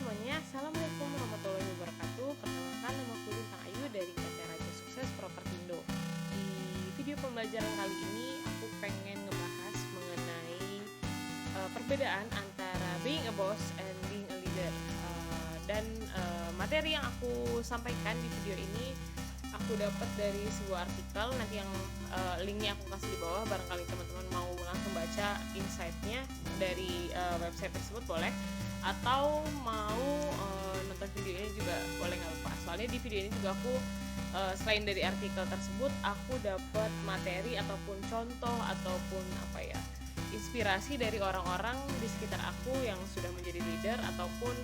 semuanya, Assalamualaikum warahmatullahi wabarakatuh. Perkenalkan, nama aku Lintang Ayu dari PT Raja Sukses Propertindo. Di video pembelajaran kali ini, aku pengen ngebahas mengenai perbedaan antara being a boss and being a leader. Materi yang aku sampaikan di video ini, aku dapat dari sebuah artikel. Nanti yang linknya aku kasih di bawah, barangkali teman-teman mau langsung baca insight-nya dari website tersebut boleh, atau mau nonton video ini juga boleh, nggak apa-apa. Soalnya di video ini juga aku selain dari artikel tersebut, aku dapat materi ataupun contoh ataupun inspirasi dari orang-orang di sekitar aku yang sudah menjadi leader ataupun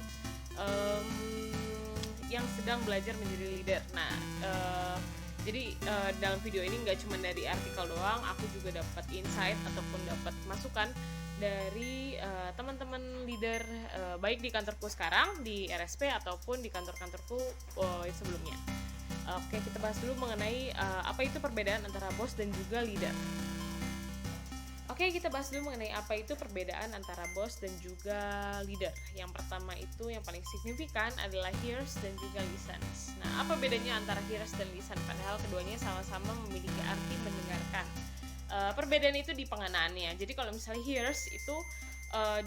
yang sedang belajar menjadi leader. Nah, jadi dalam video ini nggak cuma dari artikel doang, aku juga dapat insight ataupun dapat masukan dari teman-teman leader, baik di kantorku sekarang di RSP ataupun di kantor-kantorku sebelumnya. Oke, kita bahas dulu mengenai apa itu perbedaan antara bos dan juga leader. Oke, kita bahas dulu mengenai apa itu perbedaan antara bos dan juga leader. Yang pertama itu yang paling signifikan adalah hears dan juga listens. Nah, apa bedanya antara hears dan listen? Padahal keduanya sama-sama memiliki arti mendengarkan. Perbedaan itu di pengenaannya. Jadi kalau misalnya hears itu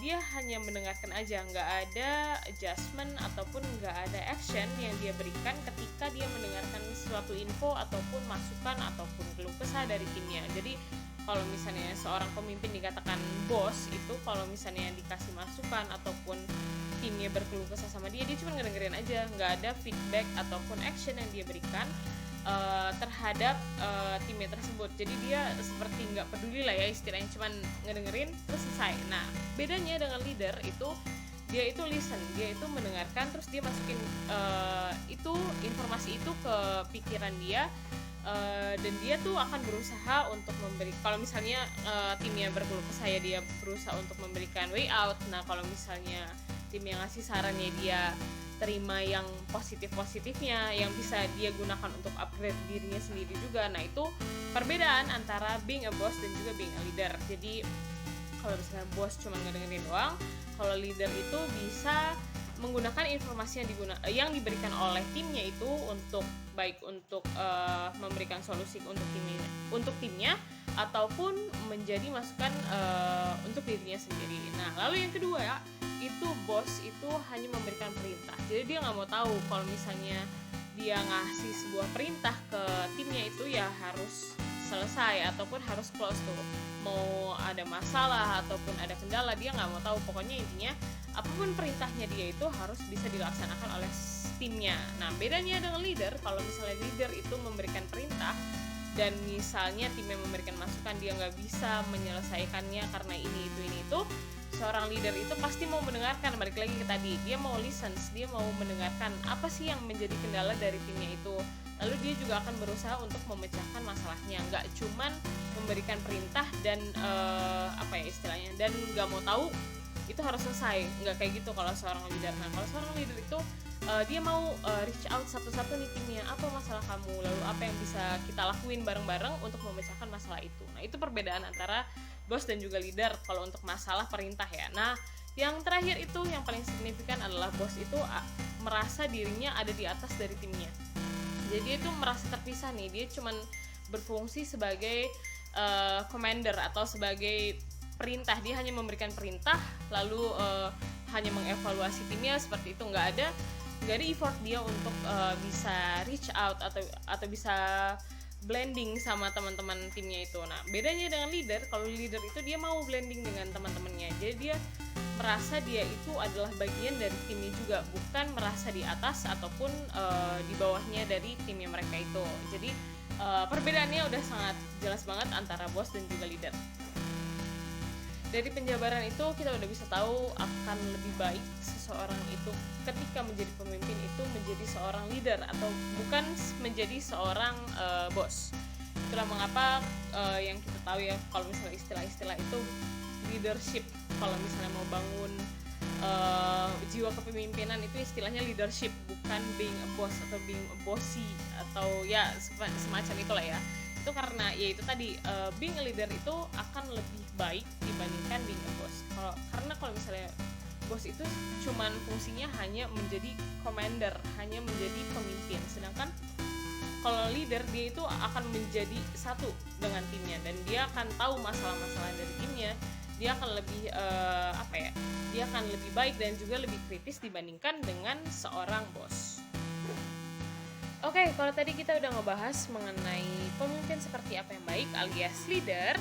dia hanya mendengarkan aja, nggak ada adjustment ataupun nggak ada action yang dia berikan ketika dia mendengarkan suatu info ataupun masukan ataupun keluh kesah dari timnya. Jadi kalau misalnya seorang pemimpin dikatakan bos, itu kalau misalnya dikasih masukan ataupun timnya berkeluh kesah sama dia cuma ngedengerin aja, nggak ada feedback ataupun action yang dia berikan terhadap timnya tersebut. Jadi dia seperti nggak peduli lah ya, istilahnya cuma ngedengerin terus selesai. Nah, bedanya dengan leader itu dia itu listen, dia itu mendengarkan, terus dia masukin informasi itu ke pikiran dia, dan dia tuh akan berusaha untuk memberi. Kalau misalnya timnya berkeluh kesah, ya dia berusaha untuk memberikan way out. Nah, kalau misalnya tim yang ngasih sarannya, dia terima yang positif-positifnya yang bisa dia gunakan untuk upgrade dirinya sendiri juga. Nah, itu perbedaan antara being a boss dan juga being a leader. Jadi kalau misalnya bos cuma ngedengerin doang, kalau leader itu bisa menggunakan informasi yang diberikan oleh timnya itu untuk baik untuk memberikan solusi untuk timnya ataupun menjadi masukan untuk dirinya sendiri. Nah, lalu yang kedua itu bos itu hanya memberikan perintah. Jadi dia nggak mau tahu kalau misalnya dia ngasih sebuah perintah ke timnya itu ya harus selesai ataupun harus close tuh. Mau ada masalah ataupun ada kendala, dia nggak mau tahu. Pokoknya intinya apapun perintahnya dia itu harus bisa dilaksanakan oleh timnya. Nah, bedanya dengan leader, kalau misalnya leader itu memberikan perintah dan misalnya timnya memberikan masukan, dia nggak bisa menyelesaikannya karena ini itu, seorang leader itu pasti mau mendengarkan. Balik lagi ke tadi, dia mau listen, dia mau mendengarkan apa sih yang menjadi kendala dari timnya itu, lalu dia juga akan berusaha untuk memecahkan masalahnya, nggak cuman memberikan perintah dan istilahnya dan nggak mau tahu itu harus selesai. Nggak kayak gitu kalau seorang leader. Nah, kalau seorang leader itu dia mau reach out satu-satu nih timnya, apa masalah kamu, lalu apa yang bisa kita lakuin bareng-bareng untuk memecahkan masalah itu. Nah, itu perbedaan antara bos dan juga leader kalau untuk masalah perintah ya. Nah, yang terakhir itu yang paling signifikan adalah bos itu merasa dirinya ada di atas dari timnya. Jadi dia itu merasa terpisah nih, dia cuman berfungsi sebagai commander atau sebagai perintah. Dia hanya memberikan perintah lalu hanya mengevaluasi timnya, seperti itu. Nggak ada effort dia untuk bisa reach out atau bisa blending sama teman-teman timnya itu. Nah, bedanya dengan leader, kalau leader itu dia mau blending dengan teman-temannya. Jadi dia merasa dia itu adalah bagian dari timnya juga, bukan merasa di atas ataupun di bawahnya dari timnya mereka itu. Jadi perbedaannya udah sangat jelas banget antara bos dan juga leader. Dari penjabaran itu kita udah bisa tahu akan lebih baik seseorang itu ketika menjadi pemimpin itu menjadi seorang leader atau bukan menjadi seorang bos. Itulah mengapa yang kita tahu ya, kalau misalnya istilah-istilah itu leadership. Kalau misalnya mau bangun jiwa kepemimpinan itu istilahnya leadership, bukan being a boss atau being a bossy atau ya semacam itulah ya. Itu karena ya itu tadi, being a leader itu akan lebih baik dibandingkan being a boss. Karena kalau misalnya bos itu cuman fungsinya hanya menjadi commander, hanya menjadi pemimpin. Sedangkan kalau leader, dia itu akan menjadi satu dengan timnya, dan dia akan tahu masalah-masalah dari timnya. Dia akan lebih dia akan lebih baik dan juga lebih kritis dibandingkan dengan seorang bos. Oke, kalau tadi kita udah ngebahas mengenai pemimpin seperti apa yang baik alias leader,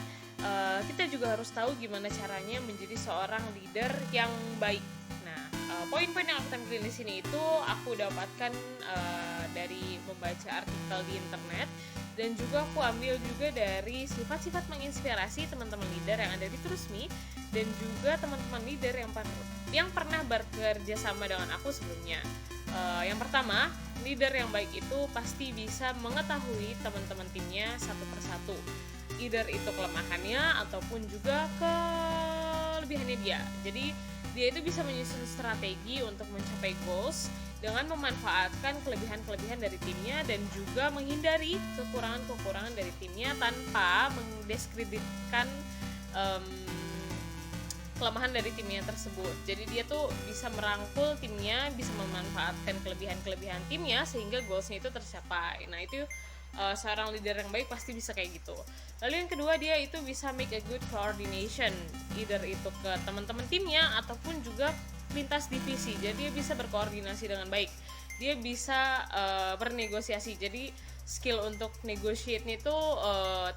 kita juga harus tahu gimana caranya menjadi seorang leader yang baik. Nah, poin-poin yang aku tampilin di sini itu aku dapatkan dari membaca artikel di internet, dan juga aku ambil juga dari sifat-sifat menginspirasi teman-teman leader yang ada di Trusmi, dan juga teman-teman leader yang pernah bekerja sama dengan aku sebelumnya. Yang pertama, leader yang baik itu pasti bisa mengetahui teman-teman timnya satu persatu, either itu kelemahannya ataupun juga kelebihannya dia. Jadi dia itu bisa menyusun strategi untuk mencapai goals dengan memanfaatkan kelebihan-kelebihan dari timnya, dan juga menghindari kekurangan-kekurangan dari timnya tanpa mendiskreditkan kelemahan dari timnya tersebut. Jadi dia tuh bisa merangkul timnya, bisa memanfaatkan kelebihan-kelebihan timnya sehingga goalsnya itu tercapai. Nah, itu seorang leader yang baik pasti bisa kayak gitu. Lalu yang kedua, dia itu bisa make a good coordination, either itu ke teman-teman timnya ataupun juga lintas divisi. Jadi dia bisa berkoordinasi dengan baik. Dia bisa bernegosiasi. Jadi skill untuk negotiate-nya itu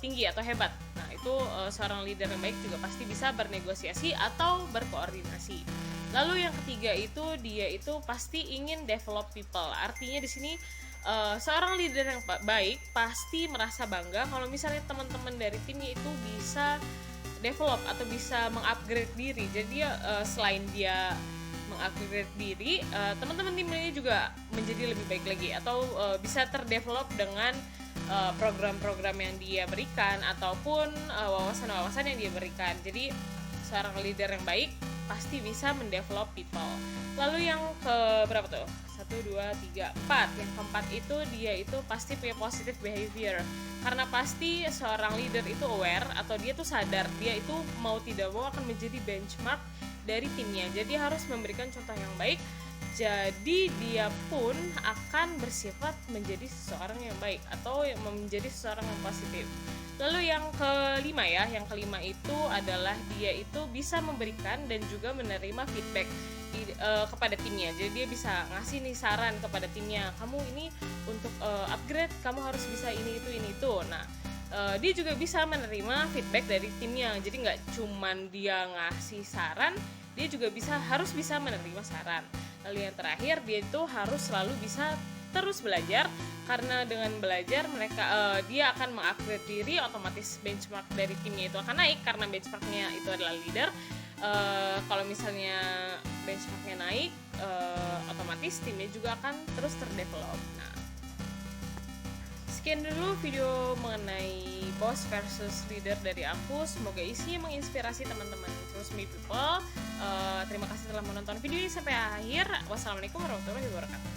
tinggi atau hebat. Nah, itu seorang leader yang baik juga pasti bisa bernegosiasi atau berkoordinasi. Lalu yang ketiga itu, dia itu pasti ingin develop people. Artinya di sini seorang leader yang baik pasti merasa bangga kalau misalnya teman-teman dari timnya itu bisa develop atau bisa mengupgrade diri. Jadi selain dia mengupgrade diri, teman-teman timnya juga menjadi lebih baik lagi, atau bisa terdevelop dengan program-program yang dia berikan ataupun wawasan-wawasan yang dia berikan. Jadi seorang leader yang baik pasti bisa mendevelop people. Lalu yang ke berapa tuh? 1, 2, 3, 4. Yang keempat itu, dia itu pasti punya positive behavior. Karena pasti seorang leader itu aware, atau dia tuh sadar dia itu mau tidak mau akan menjadi benchmark dari timnya. Jadi harus memberikan contoh yang baik. Jadi dia pun akan bersifat menjadi seseorang yang baik atau menjadi seseorang yang positif. Lalu yang kelima ya, yang kelima itu adalah dia itu bisa memberikan dan juga menerima feedback kepada timnya. Jadi dia bisa ngasih nih saran kepada timnya, kamu ini untuk upgrade kamu harus bisa ini itu. Nah, dia juga bisa menerima feedback dari timnya. Jadi nggak cuman dia ngasih saran, dia juga harus bisa menerima saran. Lalu yang terakhir, dia itu harus selalu bisa terus belajar, karena dengan belajar dia akan mengupgrade diri, otomatis benchmark dari timnya itu akan naik karena benchmarknya itu adalah leader. Kalau misalnya benchmarknya naik, otomatis timnya juga akan terus terdevelop. Nah, sekian dulu video mengenai boss versus leader dari aku. Semoga isinya menginspirasi teman-teman Trusmi People. Terima kasih telah menonton video ini sampai akhir. Wassalamualaikum warahmatullahi wabarakatuh.